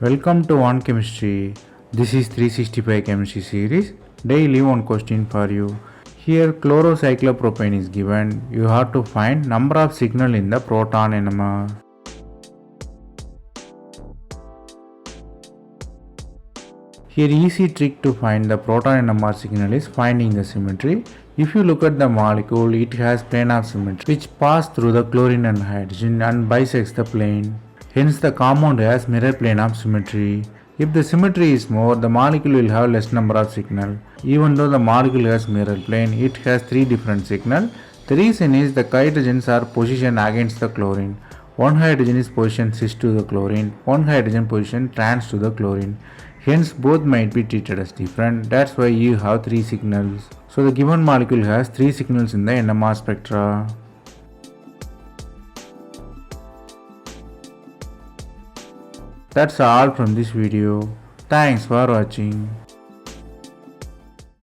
Welcome to One Chemistry. This is 365 Chemistry series. Daily one question for you. Here chlorocyclopropane is given. You have to find number of signal in the proton NMR. Here easy trick to find the proton NMR signal is finding the symmetry. If you look at the molecule, it has plane of symmetry which pass through the chlorine and hydrogen and bisects the plane. Hence the compound has mirror plane of symmetry. If the symmetry is more, the molecule will have less number of signal. Even though the molecule has mirror plane, it has three different signal. The reason is the hydrogens are positioned against the chlorine. One hydrogen is positioned cis to the chlorine, one hydrogen positioned trans to the chlorine. Hence both might be treated as different. That's why you have three signals. So the given molecule has three signals in the NMR spectra. That's all from this video. Thanks for watching.